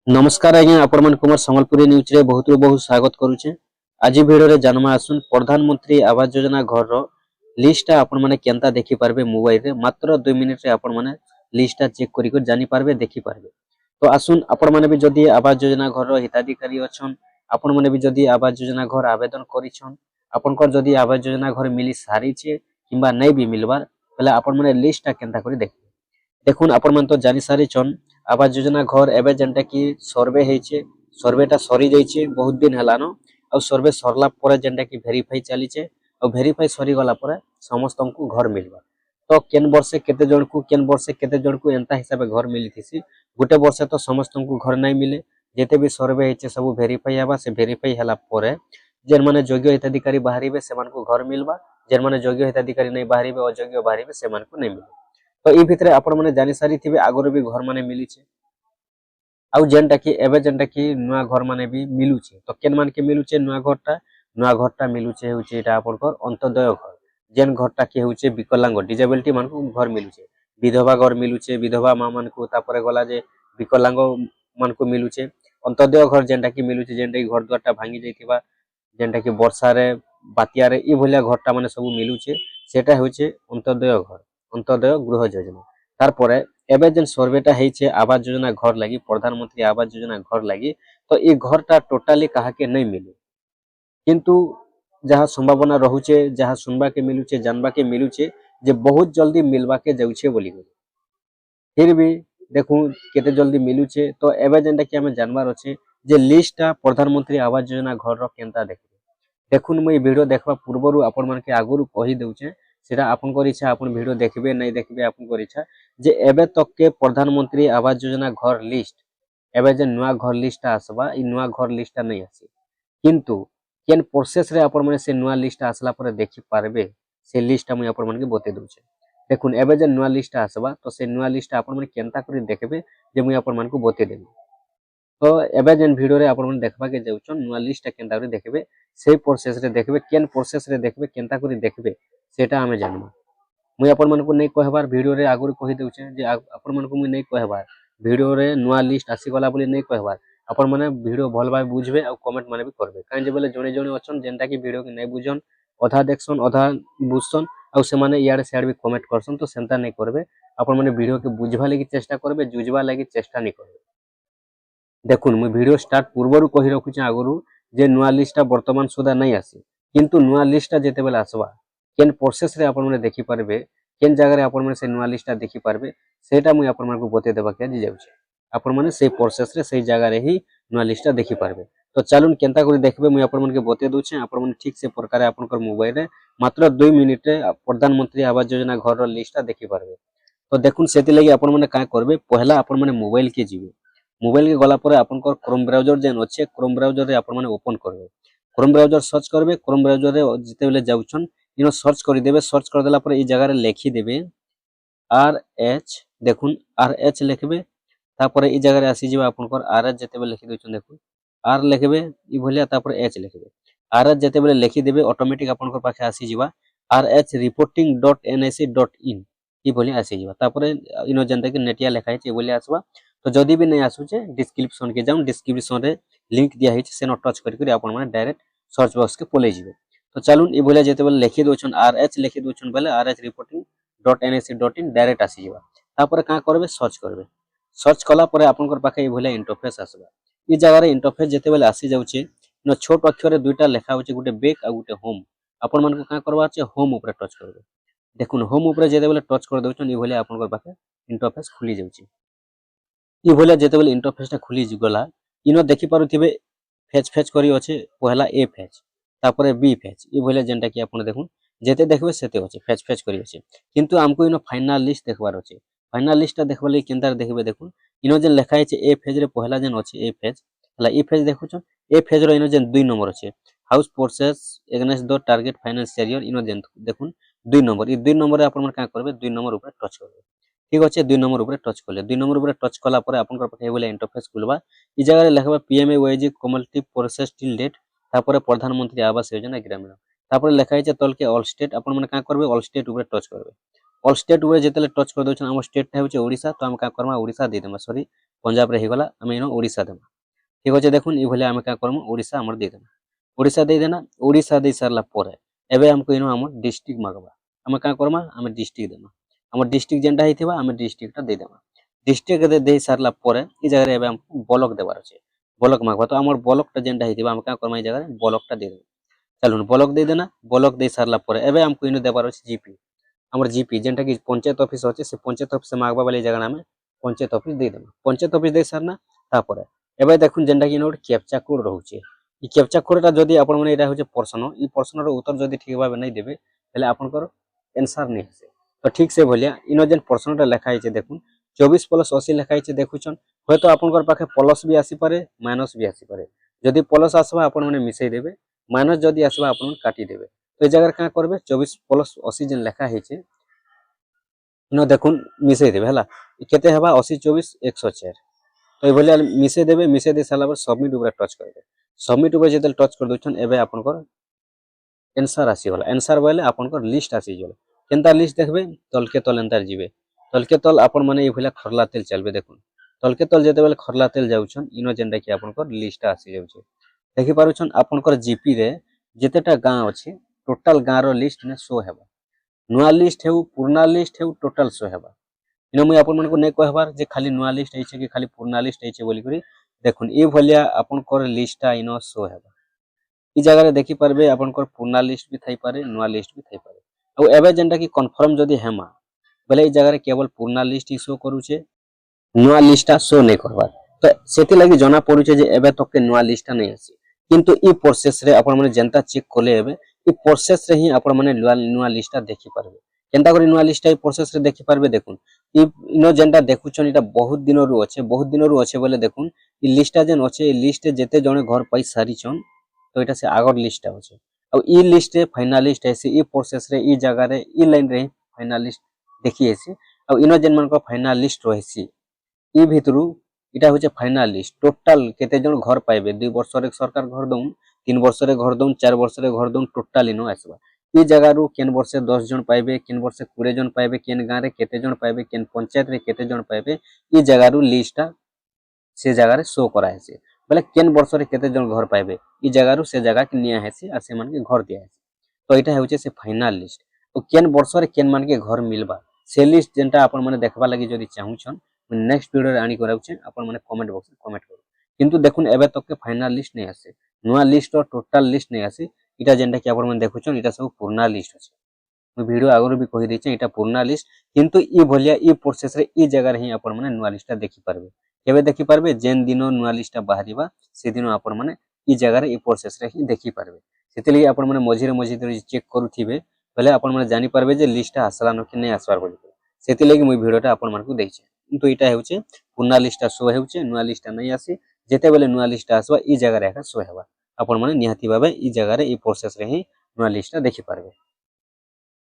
नमस्कार आज्ञा आपण मन कुमार संबलपुरी न्यूज रे बहुत बहुत स्वागत करूचे। आज वीडियो रे जन्मा आसुन प्रधानमंत्री आवास योजना घर रो लिस्ट आपण माने केनता देखि पारबे मोबाइल रे मात्र 2 मिनिट रे आपण माने लिस्ट चेक करी कर जानि पारबे देखि पारबे। तो आसुन आपण माने भी जदी आवास योजना घर रो हिताधिकारी अछन आपण माने भी जदी आवास योजना घर आवेदन करिछन आपण कर जदी आवास योजना घर मिली सारी छे किबा नै भी मिलबार पहले आपण माने लिस्ट केनता करी देख देखुन आपण मन तो जानि सारी छन आवास योजना घर एबे जेंटा कि सर्वे हेचे सर्वेटा सरी जाइए बहुत दिन हेलानो आ सर्वे सरला परे जेंटा कि वेरीफाई चलीचे आ वेरीफाई सरी गला परे समस्त को घर मिलबा। तो केन वर्षे केते जण को एंता हिसाब घर मिली थीसी गोटे वर्षे तो समस्त को घर नहीं मिले जेते भी सर्वे हेचे सब वेरीफाई हेबा से वेरीफाई हला परे जेन माने योग्य हिताधिकारी बाहरिबे सेमान को घर मिलबा जेन माने योग्य हिताधिकारी नहीं बाहरिबे अयोग्य बाहरिबे सेमान को नहीं मिले। तो ई भितरे आपण माने जानि सारी थिबे आगरो भी घर माने मिली छे आउ जेनटा कि एबे जेनटा कि नुआ घर माने भी मिलू छे। तो केन मान के मिलू छे नुआ घरटा मिलू छे होचे एटा आपनकर अंत्योदय घर जेन घरटा के होचे विकलांग डिजेबिलिटी मान को घर मिलू छे विधवा घर मिलू छे विधवा मां मान को तापरे गला जे विकलांग मान को मिलू छे अंत्योदय घर जेनटा कि मिलू छे जेनटा कि घर द्वारटा भांगी जाइथिबा जेनटा कि वर्षा रे बातिया रे ई भलिया घरटा माने सब मिलू छे सेटा होचे अंत्योदय घर अंत्योदय गृह योजना। तारपरे एबे जेन सर्वेटा हेचे आवास योजना घर लगी प्रधानमंत्री आवास योजना घर लगी तो ये घरटा टोटाली कहा के नहीं मिले किंतु जहाँ संभावना रहुचे जहाँ सुनबा के मिलुचे जानबा के मिलुचे जे बहुत जल्दी मिलबा के जाउछे बोली फिर भी देखू केते जल्दी मिलुचे। तो एबे जेनटा कि हमें जानबार अछि जे लिस्टटा प्रधानमंत्री आवास योजना घर रो केनता देखबे देखुन मई वीडियो देखबा पूर्वरु आपण मन के आगुरु कहि देउचे सेटा आपनकर इच्छा आपन वीडियो देखबे नहीं देखबे आपनकर इच्छा जे एबे तक के प्रधानमंत्री आवास योजना घर लिस्ट एबे जे नुआ घर लिस्ट आसबा ई नुआ घर लिस्ट नहीं आसी किंतु केन प्रोसेस रे आपण माने से नुआ लिस्ट आसला पर देखि पारबे से लिस्ट हम आपण मन के बते दोचे। देखुन एबे जे नुआ लिस्ट आसबा तो से नुआ लिस्ट आपण मन केनता करी देखबे जे मुई आपण मन को बते देबी। तो एबे जेन वीडियो रे आपण मन देखबा के जाउछन नुआ लिस्ट केनता करी देखबे से प्रोसेस रे देखबे केन प्रोसेस रे देखबे केनता करी देखबे सेटा हमें जानबा। मुई आपण मन को नहीं कहबार वीडियो रे आगुर कहि देउछे जे आपण मन को मुई नहीं कहबार वीडियो रे नुआ लिस्ट आसी गला बोली नहीं कहबार आपण माने वीडियो भल भाई बुझबे आ कमेंट माने भी करबे काहे जे बोले जणे जणे अछन जेंटा कि वीडियो के नहीं बुझन अधा देखसन अधा बुझसन आ से माने यार साइड भी कमेंट करसन तो सेंता नहीं करबे आपण माने वीडियो के बुझबा लागि चेष्टा करबे जुझबा लागि चेष्टा नहीं करबे। देखुन मुई वीडियो स्टार्ट पूर्वरु कहि रखुचे आगुरु जे नुआ लिस्टटा वर्तमान सुधा नहीं आसी किंतु नुआ लिस्टटा जेते बेले आसबा केन प्रोसेस रे आपण माने देखि पारबे केन जगह रे आपण माने से नुआ लिस्टटा देखि पारबे सेटा मुई आपण माने को बते देबा के जी जाउछे आपण माने से प्रोसेस रे से जगह रे ही नुआ लिस्टटा देखि पारबे। तो चलुन केनता करी देखबे मुई आपण माने के बते दोछे आपण माने ठीक से प्रकार आपनकर मोबाइल रे मात्र 2 मिनिट रे प्रधानमंत्री आवास योजना घर रो लिस्टटा देखि पारबे। तो देखुन सेति लागि आपण माने का करबे पहला आपण माने मोबाइल के जिबे मोबाइल के गला परे आपनकर क्रोम ब्राउजर जेन अच्छे क्रोम ब्राउजर रे आपण माने ओपन करबे क्रोम ब्राउजर सर्च करबे क्रोम ब्राउजर रे जिते बेले जाउछन इनो सर्च कर देबे सर्च कर देला पर ई जगह रे लिखि देबे RH देखुन RH लिखबे तापर ई जगह रे आसी जिबा आपनकर RH जते बेले लिखि दोछन देखुन R लिखबे ई भलिया तापर H लिखबे RH जते बेले लिखि देबे ऑटोमेटिक आपनकर पाखे आसी जिबा rhreporting.nic.in ई भलिया आसी जिबा तापर इनो जनता के नेटिया लिखाइ छै भलिया आसबा। तो जदी भी नहीं आसुचे डिस्क्रिप्शन के जाउन डिस्क्रिप्शन रे लिंक दिया हिच सेनो टच करि आपन माने डायरेक्ट सर्च बॉक्स के पले जिबे। तो चलुन ई भलिया जेते बेले लिखि दोछन RH लिखि दोछन बेले rhreporting.nic.in डायरेक्ट आसी जिबा तापर का करबे सर्च कला परे आपनकर पाखे ई भलिया इंटरफेस आसबा ई जगह रे इंटरफेस जेते बेले आसी जाउचे न छोट अक्षर रे दुईटा लिखा होचे गुटे बैक आ गुटे होम आपन मन को का करबा छै होम ऊपर टच करबे। देखुन होम ऊपर जेते बेले टच कर दोछन ई भलिया आपनकर पाखे इंटरफेस खुली जाउचे ई भलिया जेते बेले इंटरफेसटा खुली गला इनो देखि पारुथिबे फेच करी अछि पहला ए फेच तापर बी फेच ई भलिया जेंटा कि आपण देखुन जेते देखबे सेते अछि फेच करी अछि किंतु हमको इनो फाइनल लिस्ट देखबार अछि फाइनल लिस्टटा देखबा लागि केनता देखबे देखुन इनो जेन लिखा अछि ए फेज रे पहला जेन अछि ए फेज हला ई फेज देखुछन ए फेज रो इनो जेन 2 नंबर अछि house process against the target financial year इनो जेन देखुन 2 नंबर ई 2 नंबर रे आपण मन का करबे 2 नंबर ऊपर टच करबे ठीक अछि 2 नंबर ऊपर टच करले 2 नंबर ऊपर टच कला पर आपनकर पाखे बोले इंटरफेस खुलबा ई जगह रे लिखबा पीएमएवाईजी कम्युनिटी प्रोसेस टिल डेट तापर प्रधानमंत्री आवास योजना ग्रामीण तापर लिखा छै तल के ऑल स्टेट आपण मन का करबे ऑल स्टेट ऊपर टच करबे ऑल स्टेट ऊपर जेतेले टच कर दोछन हम स्टेट है होचे ओडिसा तो हम का करमा ओडिसा दे देमा सॉरी पंजाब रे हिगला आमे इनो ओडिशा देमा ठीक अछि देखुन इ भले आमे का करमु ओडिशा हमर दे देना ओडिशा दे देना ओडिशा दे सारला परे एबे हमको इनो हमर डिस्ट्रिक्ट मागबा आमे का करमा आमे डिस्ट्रिक्ट देमा हमर डिस्ट्रिक्ट जेंटा हिथिबा आमे डिस्ट्रिक्ट दे देमा डिस्ट्रिक्ट दे सारला परे इ जगह रे एबे हमको ब्लॉक देबार अछि ब्लॉक मागबा तो हमर ब्लॉक टा जेंटा हिथिबा आमे का करमा इ जगह रे ब्लॉक टा दे देबा चलुन ब्लॉक दे देना ब्लॉक दे सारला परे एबे हमको इनो देबार अछि जीपी हमर जीपी जेंटा कि पंचायत ऑफिस अछि से पंचायत ऑफिस से मागबा वाली जगह में पंचायत ऑफिस दे देबा पंचायत ऑफिस दे सारना तापरे एबे देखुन जेंटा कि नोट कैप्चा कोड रहउचे इ कैप्चा कोड टा जदी आपण माने एटा होचे पर्सन इ पर्सन रो उत्तर जदी ठीक भाबे नै देबे तले आपनकर आंसर नै हेसे तो ठीक से भलिया इनो जेन पर्सन टा लिखा हिचे देखुन 24 + 80 लिखा हिचे देखुछन होय तो आपनकर पाखे प्लस भी आसी पारे माइनस भी आसी पारे जदी प्लस आसबा आपण माने मिसै देबे माइनस जदी आसबा आपण काटी देबे तो ए जगह का करबे 24 + 80 जेन लिखा हिचे इनो देखुन मिसै देबे हला केते हेबा 80 24 104 तो ए भलिया मिसै दे साला पर सबमिट ऊपर टच करबे सबमिट ऊपर जेतल टच कर दोछन एबे आपनकर आंसर आसी होला आंसर बोले आपनकर लिस्ट आसी जोला केनता लिस्ट देखबे तलके तल एंतर जिबे तलके तल आपण माने ए भलिया खरला तेल चलबे देखुन तलके तल जेते बेले खरला तेल जाउछन इनो जेंटा कि आपनकर लिस्ट आसी जाउछे देखि पारुछन आपनकर जीपी रे जेतेटा गां अछि टोटल गां रो लिस्ट ने शो हेबा नुआ लिस्ट हेउ पुराना लिस्ट हेउ टोटल शो हेबा इनो मुई आपन मन को नै कहबार जे खाली नुआ लिस्ट आइछे कि खाली पुराना लिस्ट आइछे बोली करी देखुन ए भलिया आपनकर लिस्टटा इनो शो हेबा इ जगह रे देखि परबे आपनकर पुराना लिस्ट भी थाई पारे नुआ लिस्ट भी थाई पारे अब एबे जेंटा कि कंफर्म जदी हेमा बोले इ जगह रे केवल पुराना लिस्ट ही शो करूछे नुआ लिस्टटा शो नै करबार तो सेति लागि जना पड़ुछे जे एबे तक के नुआ लिस्टटा नै आसी किंतु इ प्रोसेस रे आपण माने जनता चेक कोले एबे इ प्रोसेस रे ही आपण माने नुआ लिस्टटा देखि परबे केनता करी नुआ लिस्टटा इ प्रोसेस रे देखि परबे देखुन इ इनो जेंटा देखुछन इटा बहुत दिनरु अच्छे बोले देखुन इ लिस्टटा जेन अच्छे इ लिस्ट जेते जणे घर पाई सारिछन तो इटा से आगर लिस्टटा अच्छे अब इ लिस्ट रे फाइनलिस्ट ऐसे इ प्रोसेस रे इ जगह रे इ लाइन रे फाइनलिस्ट देखि ऐसे अब इनो जेन मन को फाइनलिस्ट रहसी इ भितरु इटा होचे फाइनलिस्ट टोटल केते जण घर पाइबे 2 वर्ष रे सरकार घर दउन 3 वर्ष रे घर दउन 4 वर्ष रे घर दउन टोटल इनो आसबा इ जगह रु केन वर्ष 10 जण पाइबे केन वर्ष 20 जण पाइबे केन गां रे केते जण पाइबे केन पंचायत रे केते जण पाइबे इ जगह रु लिस्टटा से जगह रे शो करा हेसे बोले केन वर्ष रे केते जण घर पाइबे इ जगह रु से जगह के निया हेसे आ से मन के घर दिया हेसे तो इटा होचे से फाइनल लिस्ट ओ केन वर्ष रे केन मन के घर मिलबा से लिस्ट जेंटा आपण माने देखबा लागि जदी चाहुछन नेक्स्ट वीडियो रे आनी कराउछे आपण माने कमेंट बॉक्स रे कमेंट करू किंतु देखुन एबे तक के फाइनल लिस्ट नै आसे नुआ लिस्ट और टोटल लिस्ट नै आसे इटा जेंटा कि आपण माने देखुछन इटा सब पुराना लिस्ट अछि मु वीडियो आगरो भी कहि दैछे इटा पुराना लिस्ट किंतु इ भलिया इ प्रोसेस रे इ जगह रे ही आपण माने नुआ लिस्टटा देखि परबे केबे देखि परबे जेन दिनो नुआ लिस्टटा बाहरिबा से दिनो आपण माने इ जगह रे इ प्रोसेस रे ही देखि परबे सेति लागि आपण माने मझिरे चेक करूथिबे पहले आपण माने जानि परबे जे लिस्टटा आसला न कि नै आसबार बोली सेति लागि मु वीडियोटा आपण मानकु दैछे किंतु इटा हेउचे पुराना लिस्टटा शो हेउचे नुआ लिस्टटा नै आसी जेते बेले नुआ लिस्टटा आसबा इ जगह रे एका शो हेबा आपण माने निहाती भाबे इ जगह रे इ प्रोसेस रे ही नुआ लिस्टटा देखि परबे।